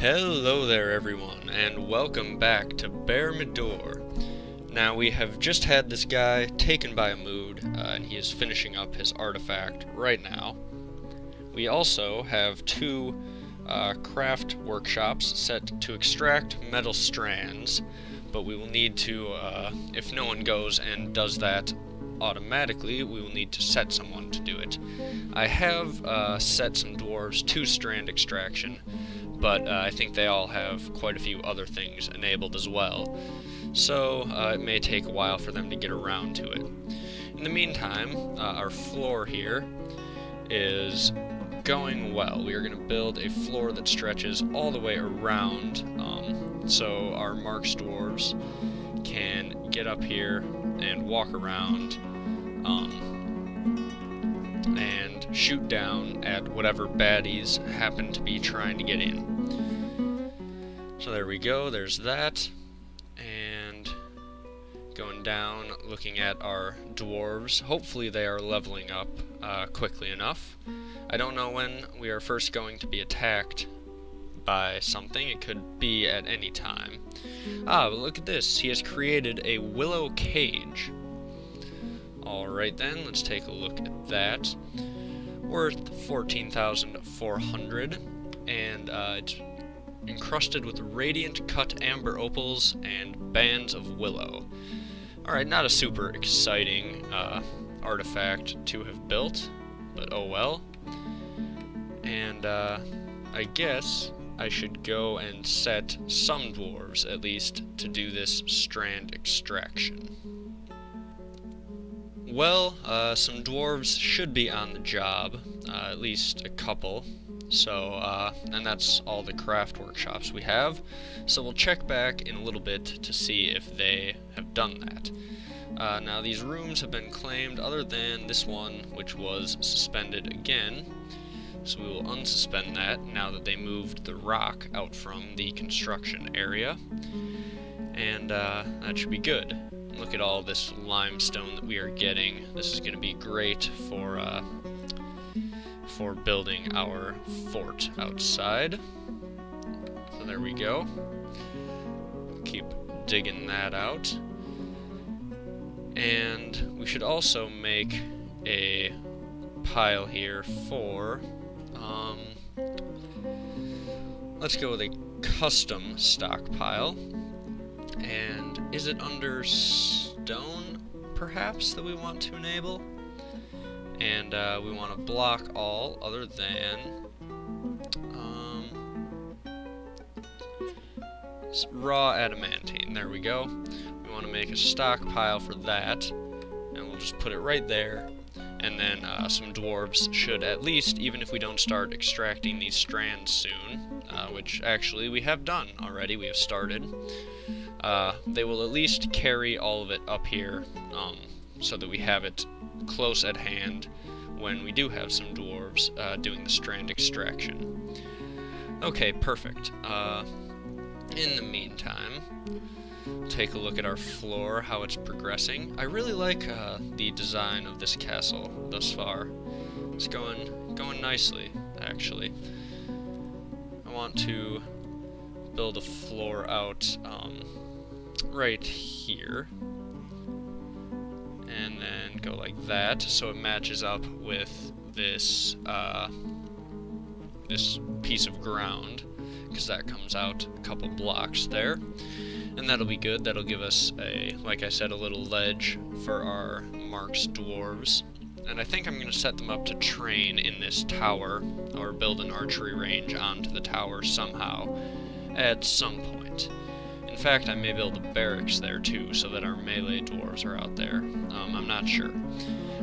Hello there everyone, and welcome back to Bermidor. Now we have just had this guy taken by a mood, and he is finishing up his artifact right now. We also have two craft workshops set to extract metal strands, but we will need to, if no one goes and does that automatically, we will need to set someone to do it. I have set some dwarves to strand extraction, but I think they all have quite a few other things enabled as well, so it may take a while for them to get around to it. In the meantime, our floor here is going well. We are going to build a floor that stretches all the way around, so our Marks dwarves can get up here and walk around and shoot down at whatever baddies happen to be trying to get in. So there we go, there's that. And going down, looking at our dwarves. Hopefully they are leveling up quickly enough. I don't know when we are first going to be attacked by something. It could be at any time. But look at this. He has created a willow cage. Alright then, let's take a look at that. Worth 14,400, and it's encrusted with radiant cut amber opals and bands of willow. Alright, not a super exciting artifact to have built, but oh well. And I guess I should go and set some dwarves, at least, to do this strand extraction. Well, some dwarves should be on the job, at least a couple, so, and that's all the craft workshops we have, so we'll check back in a little bit to see if they have done that. Now these rooms have been claimed other than this one, which was suspended again, so we will unsuspend that now that they moved the rock out from the construction area, and that should be good. Look at all this limestone that we are getting. This is going to be great for building our fort outside. So there we go. Keep digging that out. And we should also make a pile here for, let's go with a custom stockpile. And is it under stone, perhaps, that we want to enable? And we want to block all other than raw adamantine. There we go. We want to make a stockpile for that, and we'll just put it right there. And then some dwarves should at least, even if we don't start extracting these strands soon, which actually we have done already, we have started, they will at least carry all of it up here, so that we have it close at hand when we do have some dwarves doing the strand extraction. Okay, perfect. In the meantime, take a look at our floor, how it's progressing. I really like the design of this castle thus far. It's going nicely, actually. I want to build a floor out right here, and then go like that, so it matches up with this this piece of ground, because that comes out a couple blocks there, and that'll be good. That'll give us like I said, a little ledge for our Marks dwarves. And I think I'm going to set them up to train in this tower, or build an archery range onto the tower somehow at some point. In fact, I may build a barracks there too, so that our melee dwarves are out there. I'm not sure.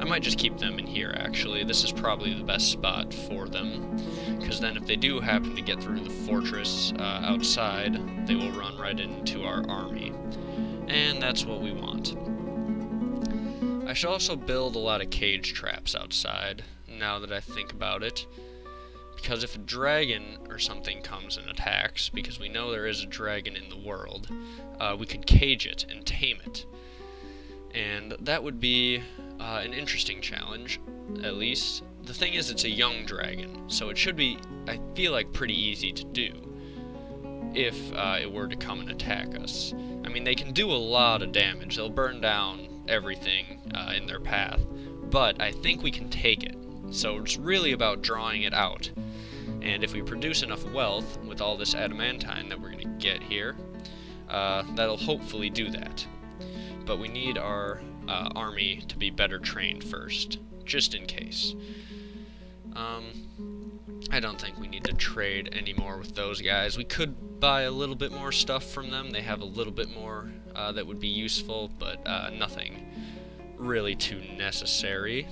I might just keep them in here, actually. This is probably the best spot for them, because then if they do happen to get through the fortress outside, they will run right into our army. And that's what we want. I should also build a lot of cage traps outside, now that I think about it. Because if a dragon or something comes and attacks, because we know there is a dragon in the world, we could cage it and tame it. And that would be an interesting challenge, at least. The thing is, it's a young dragon, so it should be, I feel like, pretty easy to do. if it were to come and attack us. I mean, they can do a lot of damage. They'll burn down everything in their path, but I think we can take it. So it's really about drawing it out. And if we produce enough wealth with all this adamantine that we're going to get here, that'll hopefully do that. But we need our army to be better trained first, just in case. I don't think we need to trade anymore with those guys. We could buy a little bit more stuff from them. They have a little bit more that would be useful, but nothing really too necessary.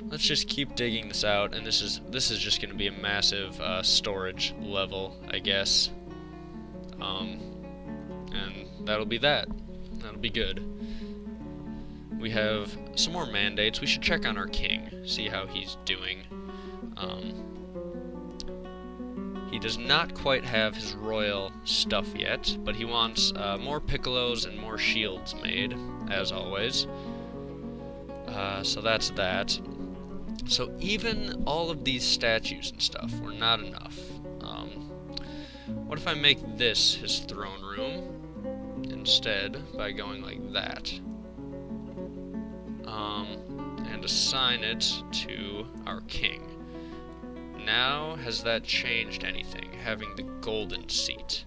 Let's just keep digging this out, and this is just going to be a massive storage level, I guess. And that'll be that. That'll be good. We have some more mandates. We should check on our king, see how he's doing. He does not quite have his royal stuff yet, but he wants more piccolos and more shields made, as always. So that's that. So even all of these statues and stuff were not enough. What if I make this his throne room instead by going like that? And assign it to our king. Now, has that changed anything, having the golden seat?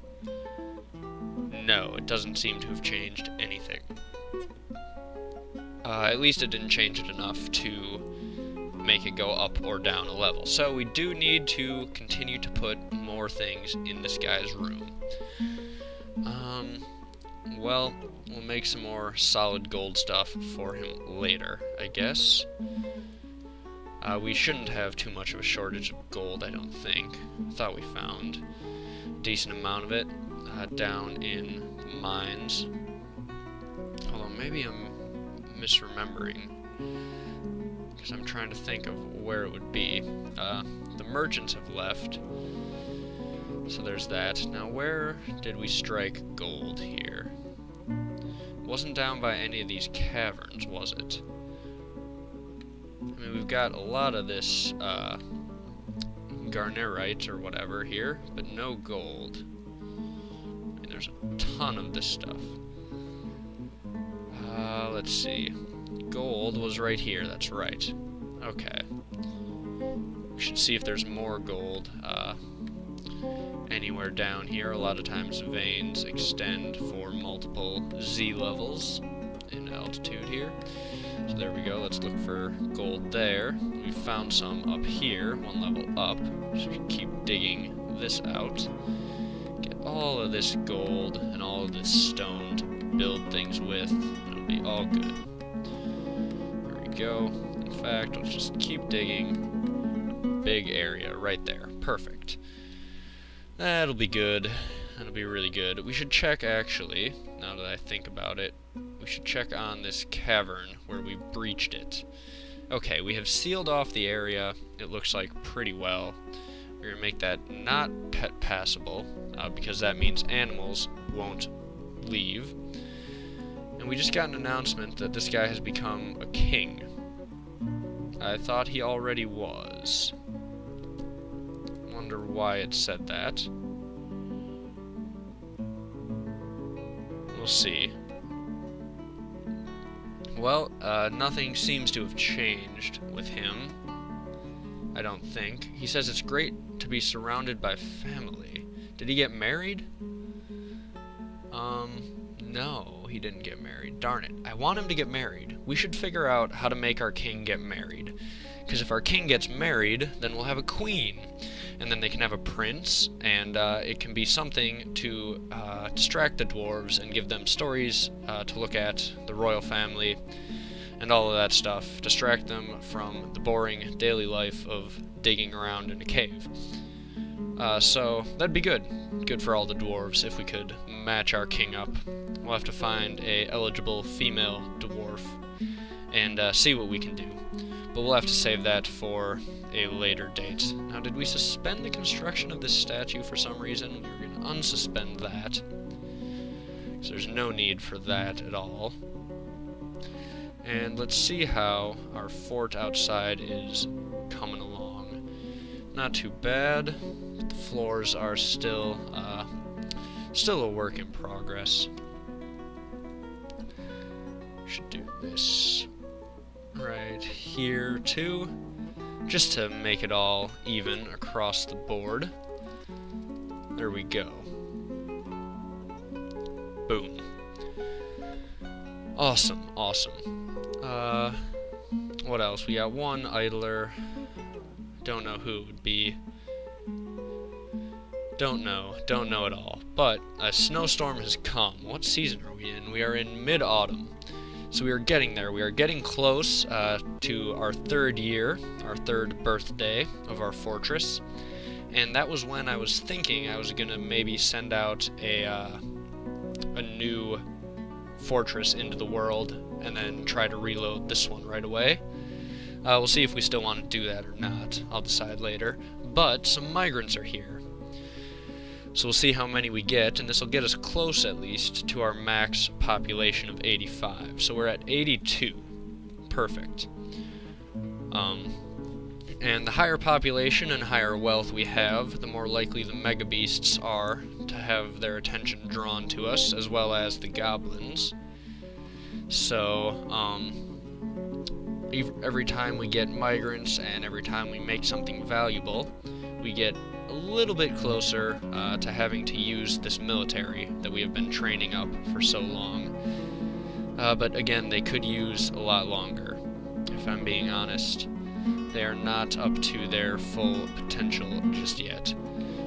No, it doesn't seem to have changed anything. At least it didn't change it enough to make it go up or down a level. So we do need to continue to put more things in this guy's room. Well, we'll make some more solid gold stuff for him later, I guess. We shouldn't have too much of a shortage of gold, I don't think. I thought we found a decent amount of it down in the mines. Although maybe I'm misremembering, because I'm trying to think of where it would be. The merchants have left, so there's that. Now, where did we strike gold here? It wasn't down by any of these caverns, was it? I mean, we've got a lot of this garnerite or whatever here, but no gold. I mean, there's a ton of this stuff. Let's see. Gold was right here, that's right. Okay. We should see if there's more gold anywhere down here. A lot of times veins extend for multiple Z levels in altitude here. So there we go, let's look for gold there. We found some up here, one level up. So we keep digging this out. Get all of this gold and all of this stone to build things with. It'll be all good. There we go. In fact, let's just keep digging. Big area right there. Perfect. That'll be good. That'll be really good. We should check, actually, now that I think about it, we should check on this cavern where we breached it. Okay, we have sealed off the area, it looks like, pretty well. We're going to make that not pet passable, because that means animals won't leave. And we just got an announcement that this guy has become a king. I thought he already was. Wonder why it said that. We'll see. Well, nothing seems to have changed with him, I don't think. He says it's great to be surrounded by family. Did he get married? No, he didn't get married. Darn it. I want him to get married. We should figure out how to make our king get married. Because if our king gets married, then we'll have a queen. And then they can have a prince, and it can be something to distract the dwarves and give them stories to look at, the royal family, and all of that stuff. Distract them from the boring daily life of digging around in a cave. So that'd be good. Good for all the dwarves if we could match our king up. We'll have to find a eligible female dwarf and see what we can do. But we'll have to save that for a later date. Now, did we suspend the construction of this statue for some reason? We're going to unsuspend that, because there's no need for that at all. And let's see how our fort outside is coming along. Not too bad. The floors are still a work in progress. Should do this right here too, just to make it all even across the board. There we go. Boom. Awesome, awesome. What else? We got one idler. Don't know who it would be. Don't know at all. But a snowstorm has come. What season are we in? We are in mid-autumn. So we are getting there. We are getting close to our third year, our third birthday of our fortress. And that was when I was thinking I was going to maybe send out a new fortress into the world and then try to reload this one right away. We'll see if we still want to do that or not. I'll decide later. But some migrants are here. So we'll see how many we get, and this will get us close at least to our max population of 85. So we're at 82. Perfect. And the higher population and higher wealth we have, the more likely the mega beasts are to have their attention drawn to us, as well as the goblins. So, every time we get migrants and every time we make something valuable, we get a little bit closer to having to use this military that we have been training up for so long. But again, they could use a lot longer, if I'm being honest. They are not up to their full potential just yet.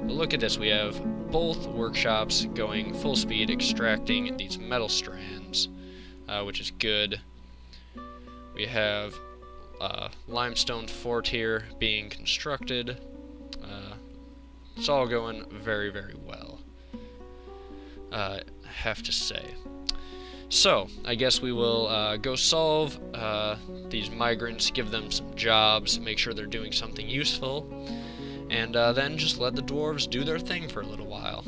But look at this, we have both workshops going full speed extracting these metal strands, which is good. We have limestone fort here being constructed. It's all going very, very well, I have to say. So, I guess we will go solve these migrants, give them some jobs, make sure they're doing something useful, and then just let the dwarves do their thing for a little while.